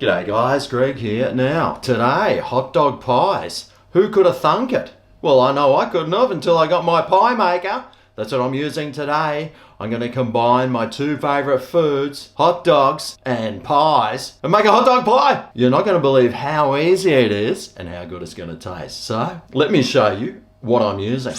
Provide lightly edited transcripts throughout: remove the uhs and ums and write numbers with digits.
G'day guys, Greg here. Now, today, hot dog pies. Who could have thunk it? Well, I know I couldn't have until I got my pie maker. That's what I'm using today. I'm going to combine my two favourite foods, hot dogs and pies, and make a hot dog pie. You're not going to believe how easy it is and how good it's going to taste. So, let me show you what I'm using.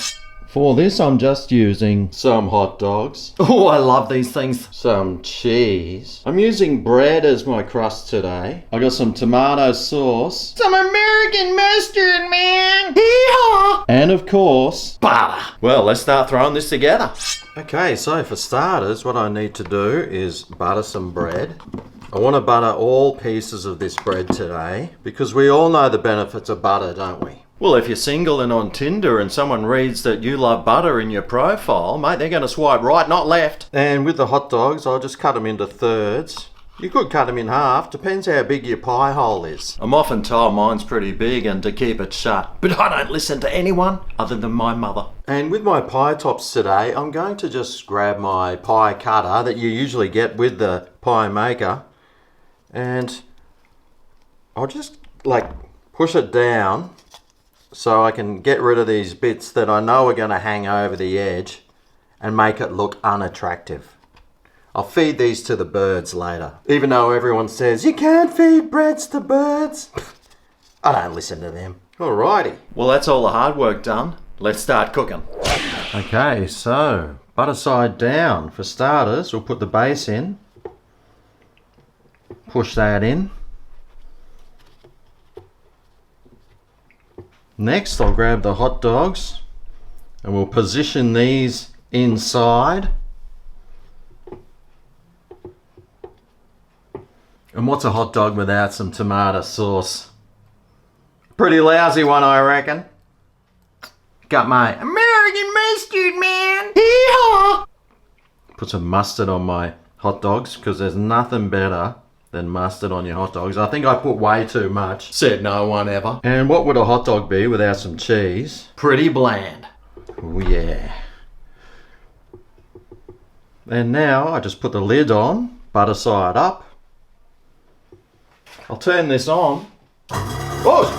For this, I'm just using some hot dogs. Oh, I love these things. Some cheese. I'm using bread as my crust today. I got some tomato sauce. Some American mustard, man. Hee-haw! And of course, butter. Well, let's start throwing this together. Okay, so for starters, what I need to do is butter some bread. I want to butter all pieces of this bread today because we all know the benefits of butter, don't we? Well, if you're single and on Tinder and someone reads that you love butter in your profile, mate, they're going to swipe right, not left. And with the hot dogs, I'll just cut them into thirds. You could cut them in half, depends how big your pie hole is. I'm often told mine's pretty big and to keep it shut, but I don't listen to anyone other than my mother. And with my pie tops today, I'm going to just grab my pie cutter that you usually get with the pie maker, and I'll just push it down so I can get rid of these bits that I know are going to hang over the edge and make it look unattractive. I'll feed these to the birds later. Even though everyone says, you can't feed breads to birds. I don't listen to them. Alrighty. Well, that's all the hard work done. Let's start cooking. Okay, so butter side down. For starters, we'll put the base in. Push that in. Next, I'll grab the hot dogs and we'll position these inside. And what's a hot dog without some tomato sauce? Pretty lousy one, I reckon. Got my American mustard, man. Hee-haw! Put some mustard on my hot dogs because there's nothing better than mustard on your hot dogs. I think I put way too much. Said no one ever. And what would a hot dog be without some cheese? Pretty bland. Oh yeah. And now I just put the lid on, butter side up. I'll turn this on. Oh!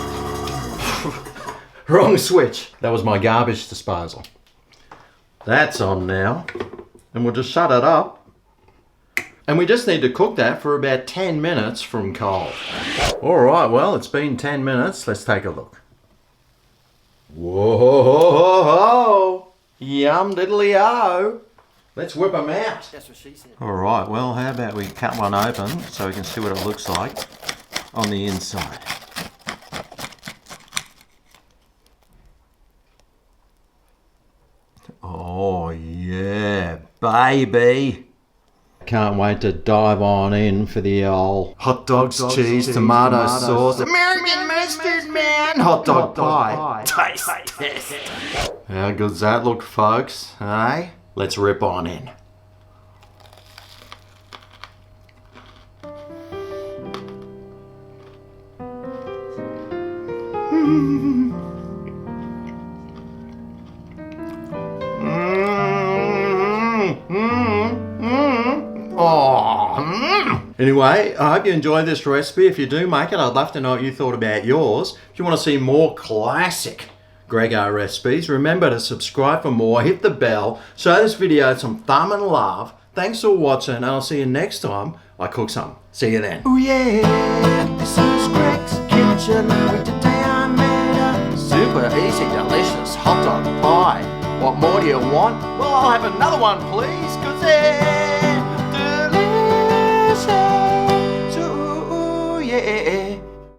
Wrong switch. That was my garbage disposal. That's on now. And we'll just shut it up. And we just need to cook that for about 10 minutes from cold. Alright, well, it's been 10 minutes. Let's take a look. Whoa! Yum diddly-o! Let's whip them out. That's what she said. Alright, well, how about we cut one open so we can see what it looks like on the inside. Oh, yeah, baby! Can't wait to dive on in for the old hot dogs, cheese, tomato sauce, American mustard, man, hot dog pie. Taste test. How good's that look, folks? Hey, let's rip on in. Anyway, I hope you enjoyed this recipe. If you do make it, I'd love to know what you thought about yours. If you want to see more classic Grego recipes, remember to subscribe for more, hit the bell, show this video some thumb and love. Thanks for watching, and I'll see you next time I cook something. See you then. Oh yeah, this is Greg's Kitchen. Today I made a super easy, delicious hot dog pie. What more do you want? Well, I'll have another one, please, 'cause